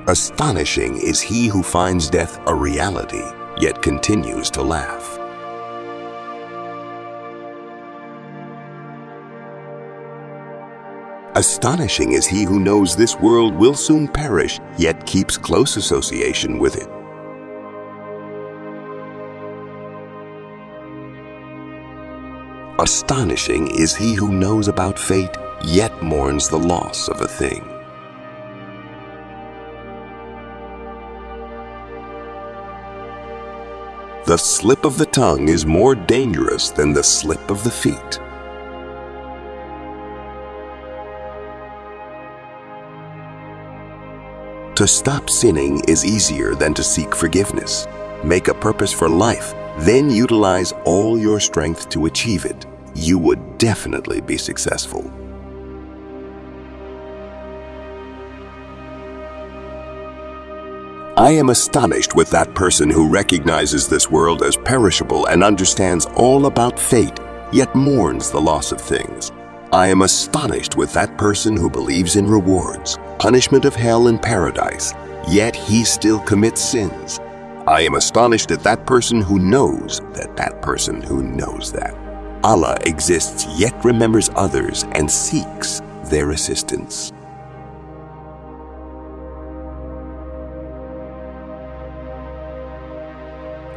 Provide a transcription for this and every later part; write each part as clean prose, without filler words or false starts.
Astonishing is he who finds death a reality, yet continues to laugh. Astonishing is he who knows this world will soon perish, yet keeps close association with it. Astonishing is he who knows about fate, yet mourns the loss of a thing. The slip of the tongue is more dangerous than the slip of the feet. To stop sinning is easier than to seek forgiveness. Make a purpose for life, then utilize all your strength to achieve it. You would definitely be successful. I am astonished with that person who recognizes this world as perishable and understands all about fate, yet mourns the loss of things. I am astonished with that person who believes in rewards, punishment of hell and paradise, yet he still commits sins. I am astonished at that person who knows that person who knows that. Allah exists yet remembers others and seeks their assistance.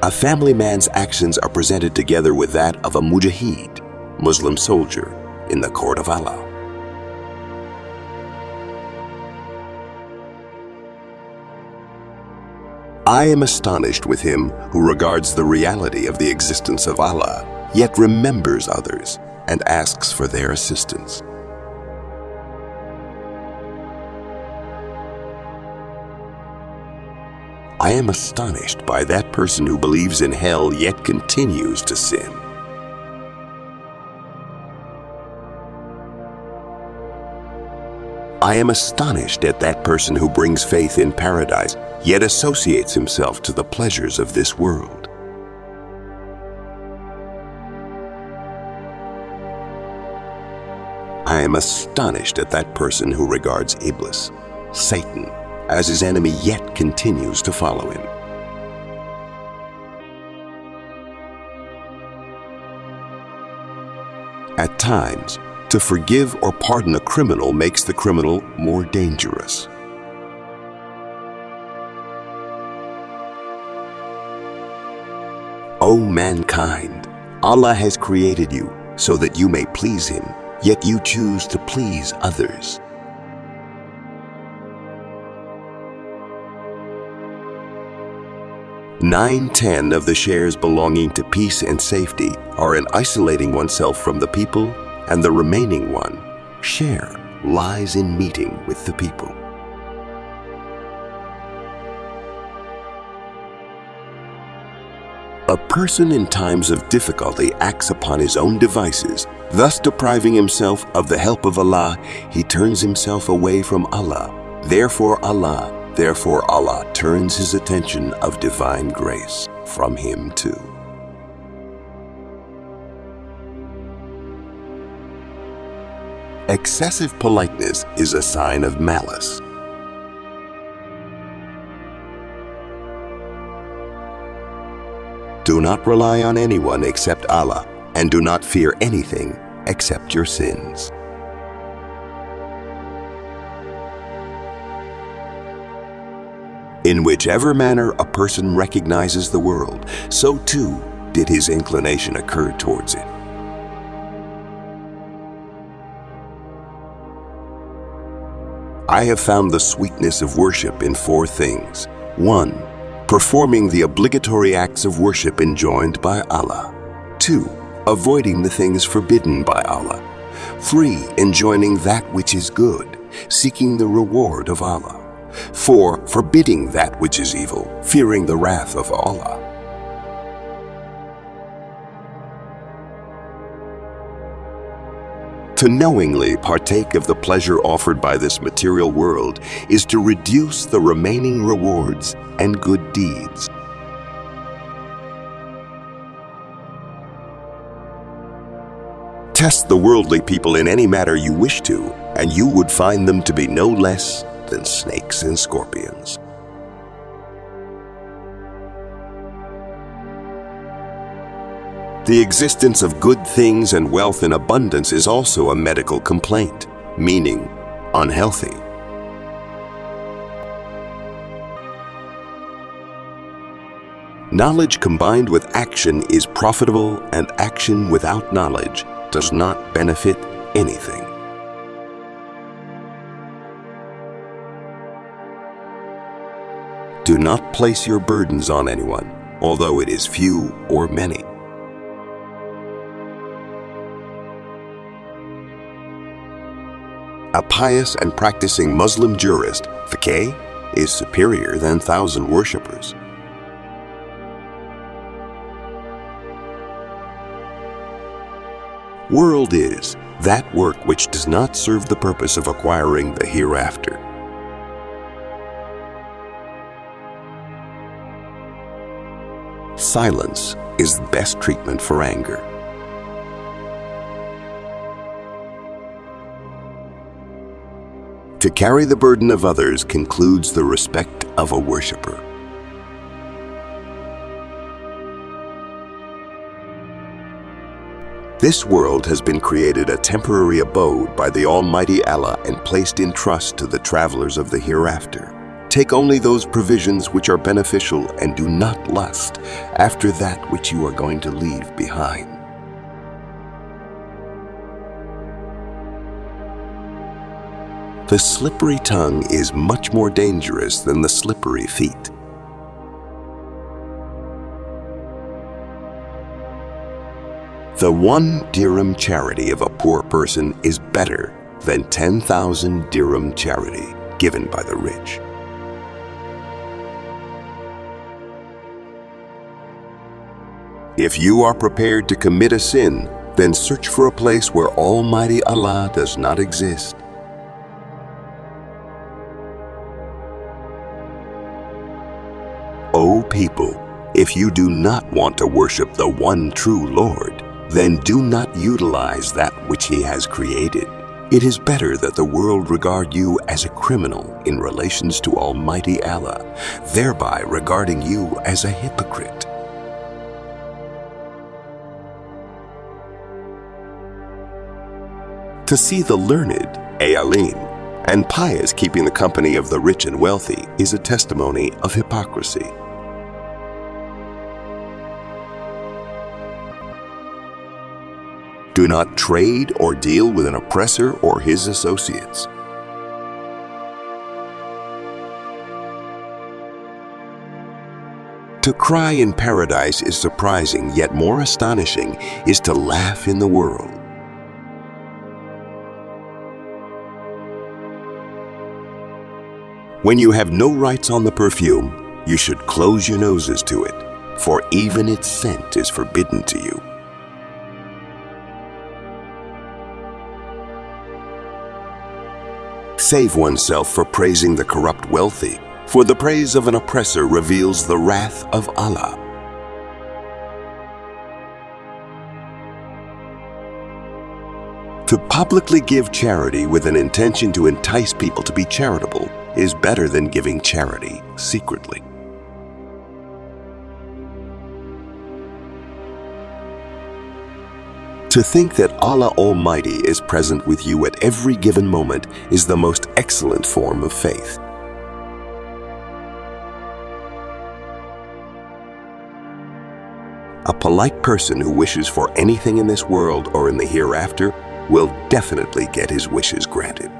A family man's actions are presented together with that of a mujahid, Muslim soldier, in the court of Allah. I am astonished with him who regards the reality of the existence of Allah, yet remembers others and asks for their assistance. I am astonished by that person who believes in hell yet continues to sin. I am astonished at that person who brings faith in paradise yet associates himself to the pleasures of this world. I am astonished at that person who regards Iblis, Satan, as his enemy yet continues to follow him. At times, to forgive or pardon a criminal makes the criminal more dangerous. O mankind, Allah has created you so that you may please Him, yet you choose to please others. Nine-10 of the shares belonging to peace and safety are in isolating oneself from the people, and the remaining one, share, lies in meeting with the people. A person in times of difficulty acts upon his own devices, thus depriving himself of the help of Allah. He turns himself away from Allah. Therefore Allah turns his attention of divine grace from him too. Excessive politeness is a sign of malice. Do not rely on anyone except Allah, and do not fear anything except your sins. In whichever manner a person recognizes the world, so too did his inclination occur towards it. I have found the sweetness of worship in 4 things. 1. Performing the obligatory acts of worship enjoined by Allah. 2. Avoiding the things forbidden by Allah. 3. Enjoining that which is good, seeking the reward of Allah. 4. Forbidding that which is evil, fearing the wrath of Allah. To knowingly partake of the pleasure offered by this material world is to reduce the remaining rewards and good deeds. Test the worldly people in any matter you wish to, and you would find them to be no less than snakes and scorpions. The existence of good things and wealth in abundance is also a medical complaint, meaning unhealthy. Knowledge combined with action is profitable, and action without knowledge does not benefit anything. Do not place your burdens on anyone, although it is few or many. A pious and practicing Muslim jurist, fiqh, is superior than 1,000 worshippers. World is that work which does not serve the purpose of acquiring the hereafter. Silence is the best treatment for anger. To carry the burden of others concludes the respect of a worshipper. This world has been created a temporary abode by the Almighty Allah and placed in trust to the travelers of the hereafter. Take only those provisions which are beneficial and do not lust after that which you are going to leave behind. The slippery tongue is much more dangerous than the slippery feet. The 1 dirham charity of a poor person is better than 10,000 dirham charity given by the rich. If you are prepared to commit a sin, then search for a place where Almighty Allah does not exist. O people, if you do not want to worship the one true Lord, then do not utilize that which He has created. It is better that the world regard you as a criminal in relations to Almighty Allah, thereby regarding you as a hypocrite. To see the learned, alim, and pious keeping the company of the rich and wealthy is a testimony of hypocrisy. Do not trade or deal with an oppressor or his associates. To cry in paradise is surprising, yet more astonishing is to laugh in the world. When you have no rights on the perfume, you should close your noses to it, for even its scent is forbidden to you. Save oneself for praising the corrupt wealthy, for the praise of an oppressor reveals the wrath of Allah. To publicly give charity with an intention to entice people to be charitable is better than giving charity secretly. To think that Allah Almighty is present with you at every given moment is the most excellent form of faith. A polite person who wishes for anything in this world or in the hereafter will definitely get his wishes granted.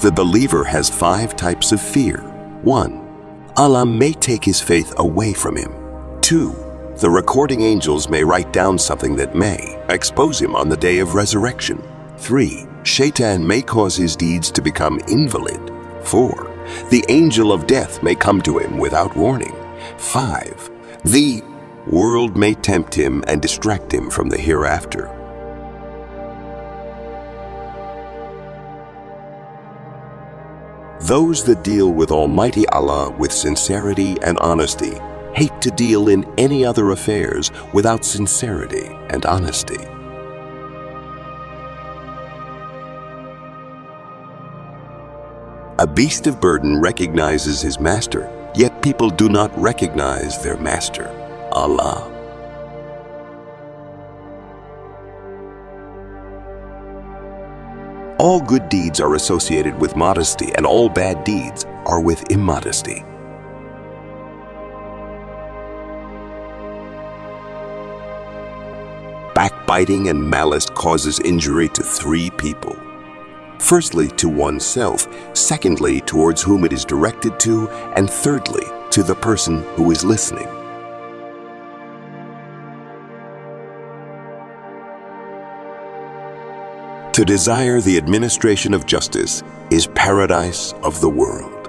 The believer has 5 types of fear. 1. Allah may take his faith away from him. 2. The recording angels may write down something that may expose him on the day of resurrection. 3. Shaitan may cause his deeds to become invalid. 4. The angel of death may come to him without warning. 5. The world may tempt him and distract him from the hereafter. Those that deal with Almighty Allah with sincerity and honesty hate to deal in any other affairs without sincerity and honesty. A beast of burden recognizes his master, yet people do not recognize their master, Allah. All good deeds are associated with modesty, and all bad deeds are with immodesty. Backbiting and malice causes injury to three people. Firstly, to oneself, secondly, towards whom it is directed to, and thirdly, to the person who is listening. To desire the administration of justice is paradise of the world.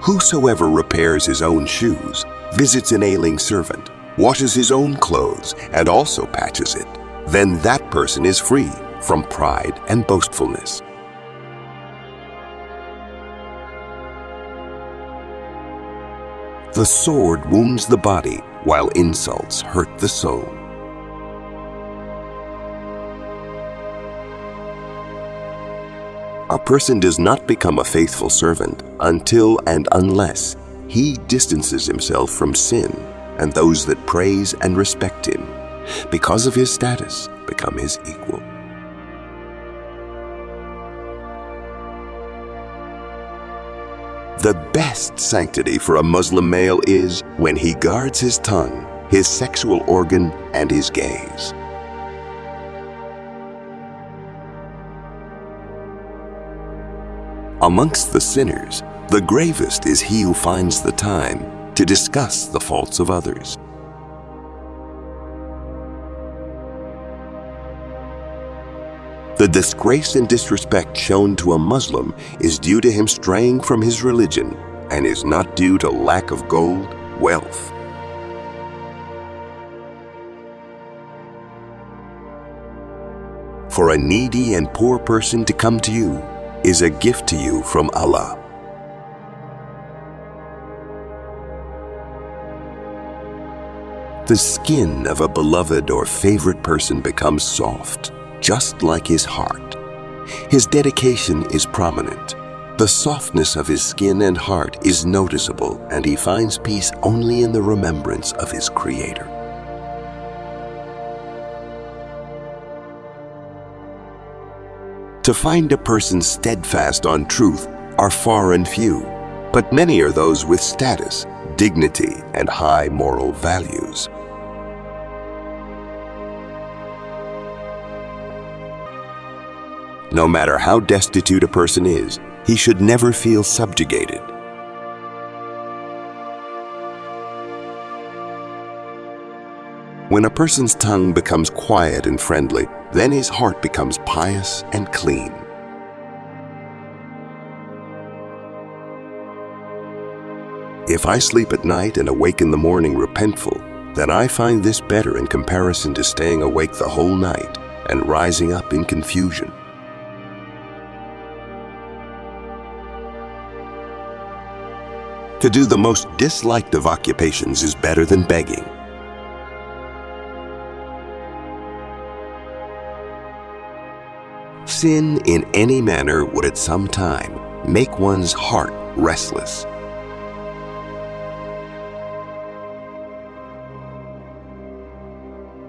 Whosoever repairs his own shoes, visits an ailing servant, washes his own clothes, and also patches it, then that person is free from pride and boastfulness. The sword wounds the body, while insults hurt the soul. A person does not become a faithful servant until and unless he distances himself from sin, and those that praise and respect him, because of his status, become his equal. The best sanctity for a Muslim male is when he guards his tongue, his sexual organ, and his gaze. Amongst the sinners, the gravest is he who finds the time to discuss the faults of others. The disgrace and disrespect shown to a Muslim is due to him straying from his religion and is not due to lack of gold, wealth. For a needy and poor person to come to you is a gift to you from Allah. The skin of a beloved or favorite person becomes soft, just like his heart. His dedication is prominent. The softness of his skin and heart is noticeable, and he finds peace only in the remembrance of his Creator. To find a person steadfast on truth are far and few, but many are those with status, dignity, and high moral values. No matter how destitute a person is, he should never feel subjugated. When a person's tongue becomes quiet and friendly, then his heart becomes pious and clean. If I sleep at night and awake in the morning repentful, then I find this better in comparison to staying awake the whole night and rising up in confusion. To do the most disliked of occupations is better than begging. Sin in any manner would at some time make one's heart restless.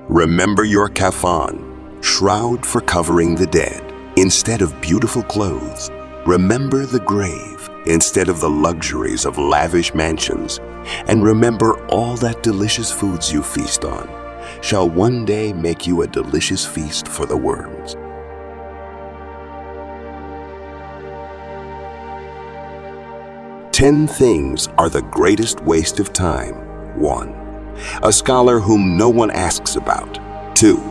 Remember your kafan, shroud for covering the dead, instead of beautiful clothes. Remember the grave instead of the luxuries of lavish mansions, and remember all that delicious foods you feast on shall one day make you a delicious feast for the worms. "10 things are the greatest waste of time. 1. A scholar whom no one asks about. 2.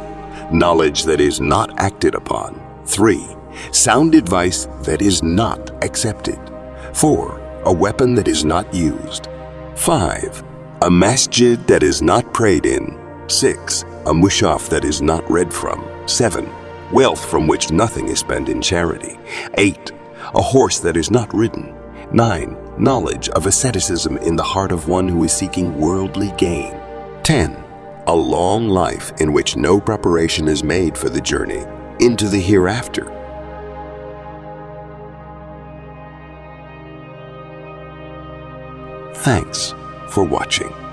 Knowledge that is not acted upon. 3. Sound advice that is not accepted. 4. A weapon that is not used. 5. A masjid that is not prayed in. 6. A mushaf that is not read from. 7. Wealth from which nothing is spent in charity. 8. A horse that is not ridden. 9. Knowledge of asceticism in the heart of one who is seeking worldly gain. 10. a long life in which no preparation is made for the journey into the hereafter. Thanks for watching.